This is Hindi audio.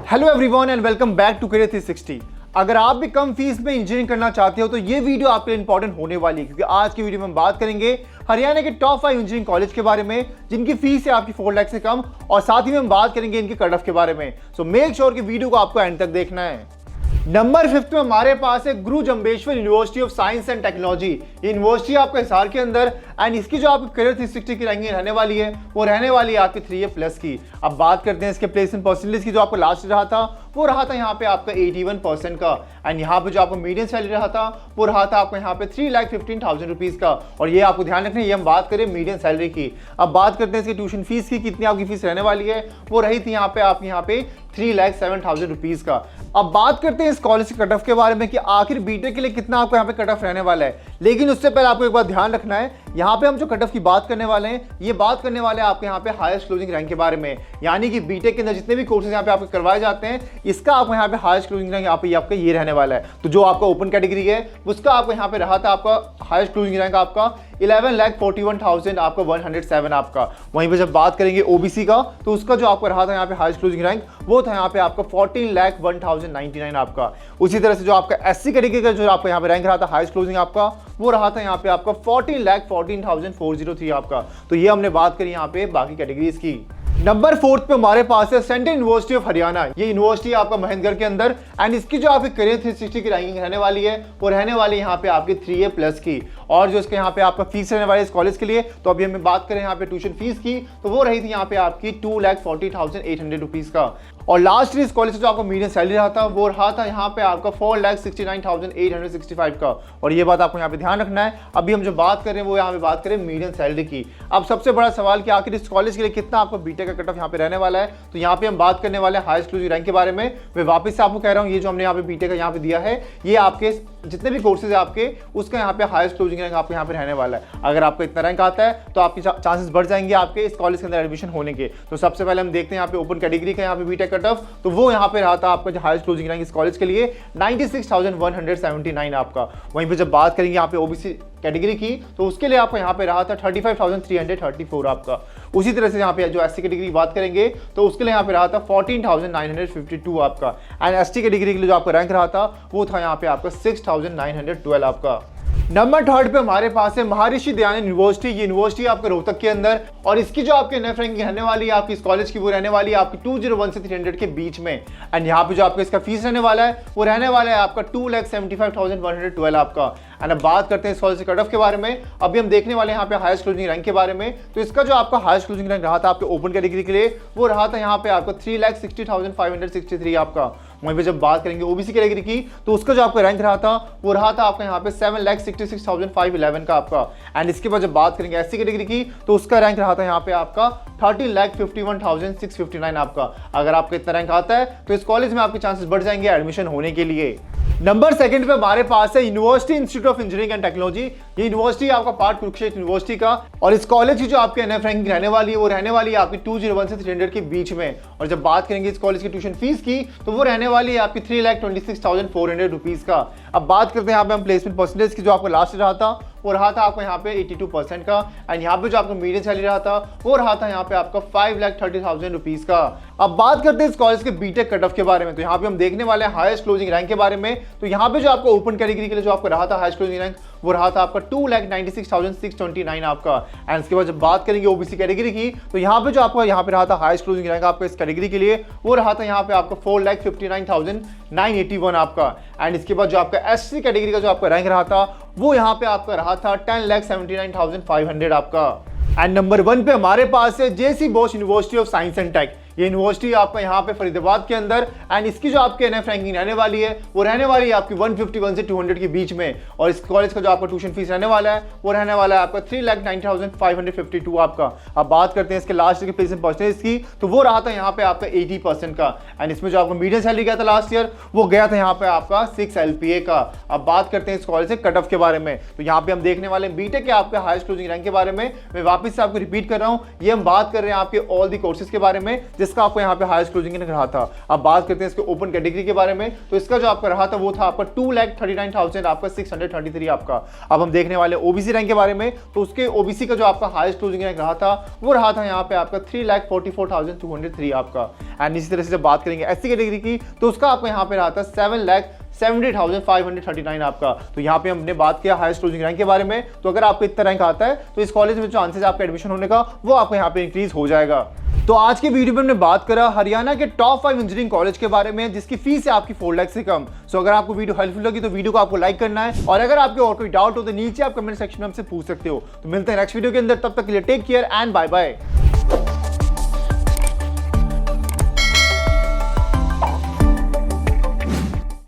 Hello everyone and welcome back to Career 360। अगर आप भी कम फीस में इंजीनियरिंग करना चाहते हो तो ये वीडियो आपके लिए इंपॉर्टेंट होने वाली है, क्योंकि आज की वीडियो में हम बात करेंगे हरियाणा के टॉप 5 इंजीनियरिंग कॉलेज के बारे में जिनकी फीस है आपकी 4 लाख से कम, और साथ ही में हम बात करेंगे इनके कट ऑफ के बारे में। सो मेक श्योर कि वीडियो को आपको एंड तक देखना है। नंबर 5 में हमारे पास है गुरु Jambheshwar university of science and technology. ये यूनिवर्सिटी आपका हिसार के अंदर एंड इसकी जो आपकी करियर 360 की रैंकिंग रहने वाली है वो रहने वाली है आपकी 3A+ की। अब बात करते हैं इसके प्लेसमेंट परसेंटेज की। जो आपको लास्ट रहा था वो रहा था यहाँ पे आपका 81% का, एंड यहाँ पे जो आपको मीडियम सैलरी रहा था वो रहा था आपको यहाँ पे 3,15,000 रुपीज का। और ये आपको ध्यान रखना है, ये हम बात करें मीडियम सैलरी की। अब बात करते हैं इसकी ट्यूशन फीस की, कितनी आपकी फीस रहने वाली है। वो रही थी यहाँ पे आपकी यहाँ पे 3,07,000 रुपीज का। अब बात करते हैं इस कॉलेज के कट ऑफ के बारे में कि आखिर बीटेक के लिए कितना आपको यहाँ पे कट ऑफ रहने वाला है। लेकिन उससे पहले आपको एक बात ध्यान रखना है, यहाँ पे हम जो कट ऑफ की बात करने वाले हैं ये बात करने वाले हैं आपके यहाँ पे हाईएस्ट क्लोजिंग रैंक के बारे में। यानी कि बीटेक के अंदर जितने भी कोर्सेज यहाँ पे आपके करवाए जाते हैं इसका आपको यहाँ पे हाईएस्ट क्लोजिंग रैंक यहाँ पे आपका ये रहने वाला है। तो जो आपका ओपन कैटेगरी है उसका आपको यहाँ पे रहा था आपका हाईएस्ट क्लोजिंग रैंक आपका 11,41,107 आपका। वहीं पे जब बात करेंगे ओबीसी का तो उसका जो आपको रहा था यहाँ पे हाईएस्ट क्लोजिंग रैंक वो था यहाँ पे आपका 14,01,099 आपका। उसी तरह से जो आपका एससी कैटेगरी का जो आपका यहाँ पे रैंक रहा था हाईएस्ट क्लोजिंग आपका वो रहा था यहाँ पे आपका 14,14,403 आपका। तो ये हमने बात करी यहाँ पे बाकी कैटेगरीज की। नंबर 4 पे हमारे पास है सेंट्रल यूनिवर्सिटी ऑफ हरियाणा। ये यूनिवर्सिटी आपका महेंद्रगढ़ के अंदर एंड इसकी जो आपकी करियर 360 की रैंकिंग रहने वाली है वो रहने वाली यहाँ पे आपकी 3A+ की। और जो इसके यहाँ पे आपका फीस रहने वाली है इस कॉलेज के लिए, तो अभी हमें बात करें यहाँ पे ट्यूशन फीस की तो वो रही थी यहाँ पे आपकी 2,40,800 रुपीज का। और लास्ट इस कॉलेज से जो आपको मीडियम सैलरी रहा था वो रहा था यहाँ पे आपका 4,69,865 का। और ये बात आपको यहाँ पे ध्यान रखना है। अभी हम जो बात कर रहे हैं वो यहाँ पे बात करें मीडियम सैलरी की। अब सबसे बड़ा सवाल कि आखिर इस कॉलेज के लिए कितना आपको बीटेक का कट ऑफ यहाँ पे रहने वाला है। तो यहाँ पे हम बात करने वाले हैं हाईएस्ट क्लोजिंग रैंक के बारे में। मैं वापस से आपको कह रहा हूँ, ये जो हमने यहाँ पे बीटेक का यहाँ पे दिया है ये आपके जितने भी कोर्सेज है आपके उसका यहाँ पे हाईएस्ट क्लोजिंग रैंक आपको यहाँ पे रहने वाला है। अगर आपको इतना रैंक आता है तो आपके चांसेस बढ़ जाएंगे आपके इस कॉलेज के अंदर एडमिशन होने के। तो सबसे पहले हम देखते हैं यहाँ पे ओपन कैटेगरी का यहाँ पे बीटेक कट ऑफ, तो वो यहाँ पे रहा था आपका जो हाईएस्ट क्लोजिंग रैंक इस कॉलेज के लिए 96,179 आपका। वहीं पे जब बात करेंगे यहाँ पे ओबीसी कैटेगरी की तो उसके लिए आपको यहाँ पे रहा था 35,334 आपका। उसी तरह से यहाँ पे जो एससी कैटेगरी की बात करेंगे तो उसके लिए यहाँ पे रहा था 14,952 आपका। एंड एसटी कैटेगरी के लिए जो आपका रैंक रहा था वो था यहाँ पे आपका 6,912 आपका। नंबर 3 पे हमारे पास है महर्षि दयानंद यूनिवर्सिटी। ये यूनिवर्सिटी आपके रोहतक के अंदर, और इसकी जो आपके एनएफ रैंकिंग रहने वाली है आपकी इस कॉलेज की वो रहने वाली है आपकी 201 से 300 के बीच में। एंड यहाँ पे जो आपका इसका फीस रहने वाला है वो रहने वाला है आपका 2,75,112 आपका। एंड अब बात करते हैं इस कॉलेज के कट ऑफ के बारे में। अभी हम देखने वाले हैं यहाँ पे हाईएस्ट क्लोजिंग रैंक के बारे में। तो इसका जो आपका हाईएस्ट क्लोजिंग रैंक रहा था आपके ओपन कैटेगरी के लिए वो रहा था यहाँ पे आपका 3,60,563 आपका। वहीं पे जब बात करेंगे ओबीसी कैटेगरी की तो उसका जो आपका रैंक रहा था वो रहा था आपका यहाँ पे 7,66,511 का आपका। एंड इसके बाद जब बात करेंगे एससी कैटेगरी की तो उसका रैंक रहा था यहाँ पे आपका 13,51,659 आपका। अगर आपका इतना रैंक आता है तो इस कॉलेज में आपके चांसेस बढ़ जाएंगे एडमिशन होने के लिए। नंबर 2 पे हमारे पास है university institute of engineering and technology. ये यूनिवर्सिटी आपका पार्ट कुरुक्षेत्र यूनिवर्सिटी का, और इस कॉलेज की जो आपके एनएफ रैंकिंग रहने वाली है वो रहने वाली है आपकी 201 से 300 के बीच में। और जब बात करेंगे इस कॉलेज की ट्यूशन फीस की तो वो रहने वाली है आपकी 3,26,400 रुपीज का। अब बात करते हैं यहाँ पे हम प्लेसमेंट परसेंटेज की। जो आपको लास्ट रहा था वो रहा था आपको यहाँ पे 82% का। एंड यहाँ पे जो आपका मीडियम सैलरी रहा था वो रहा था यहाँ पे आपका 5,30,000 रुपीज का। अब बात करते हैं इस कॉलेज के बीटेक कट ऑफ के बारे में। तो यहाँ पे हम देखने वाले हैं हाईएस्ट क्लोजिंग रैंक के बारे में। तो यहाँ पे जो आपको ओपन कैटेगरी के लिए जो आपको रहा था हाईएस्ट क्लोजिंग रैंक वो रहा था आपका 2,96,629 आपका। एंड इसके बाद जब बात करेंगे ओबीसी कैटेगरी की तो यहाँ पे जो आपका यहाँ पे रहा था हाईएस्ट क्लोजिंग रैंक आपका इस कैटेगरी के लिए वो रहा था यहाँ पे आपका 4,59,981 आपका। एंड इसके बाद जो आपका एससी कैटेगरी का जो आपका रैंक रहा था वो यहाँ पे आपका रहा था 10,79,500 आपका। एंड नंबर 1 पे हमारे पास है JC Bose university of science and tech. ये यूनिवर्सिटी आपका यहाँ पे फरीदाबाद के अंदर, एंड इसकी जो आपके एनएफ रैंकिंग रहने वाली है वो रहने वाली है आपकी 151 से 200 के बीच में। और इस कॉलेज का जो आपका ट्यूशन फीस रहने वाला है वो रहने वाला है आपका 3,09,552 आपका। अब बात करते हैं इसके लास्ट के प्लेसमेंट परसेंटेज की तो वो रहा था यहाँ पे आपका 80% का। एंड इसमें जो आपका मीडियम सैलरी गया था लास्ट ईयर वो गया था यहाँ पे आपका 6 LPA का। अब बात करते हैं इस कॉलेज से कट ऑफ के बारे में। तो यहाँ पे हम देखने वाले हैं बीटेक के आपके हाईएस्ट क्लोजिंग रैंक के बारे में। मैं वापस से आपको रिपीट कर रहा हूँ, ये हम बात कर रहे हैं आपके ऑल दी कोर्सेज के बारे में जिसका आपको यहाँ पे हाईएस्ट क्लोजिंग रैंक रहा था। अब बात करते हैं इसके ओपन कैटेगरी के बारे में, तो इसका जो आपका रहा था वो था आपका 2,39,000 आपका 633 आपका। अब हम देखने वाले ओबीसी रैंक के बारे में, तो उसके ओबीसी का जो आपका हाईएस्ट क्लोजिंग रैंक रहा था वो रहा था यहाँ पे आपका 3,44,203 आपका। एंड इसी तरह से जब बात करेंगे एससी कैटेगरी की, तो उसका आपको यहाँ पे रहा था 7,70,539 आपका। तो यहाँ पे हमने बात किया हाईएस्ट क्लोजिंग रैंक के बारे में, तो अगर आपको इतना रैंक आता है तो इस कॉलेज में चांसेस आपका एडमिशन होने का वो आपको यहाँ पे इंक्रीज हो जाएगा। तो आज की वीडियो में हमने बात करा हरियाणा के टॉप 5 इंजीनियरिंग कॉलेज के बारे में जिसकी फीस है आपकी 4 लाख से कम। सो अगर आपको वीडियो हेल्पफुल लगी तो वीडियो को आपको लाइक करना है, और अगर आपके और कोई डाउट हो तो नीचे आप कमेंट सेक्शन में हमसे पूछ सकते हो। तो मिलते हैं नेक्स्ट वीडियो के अंदर, तब तक के लिए take care and bye bye.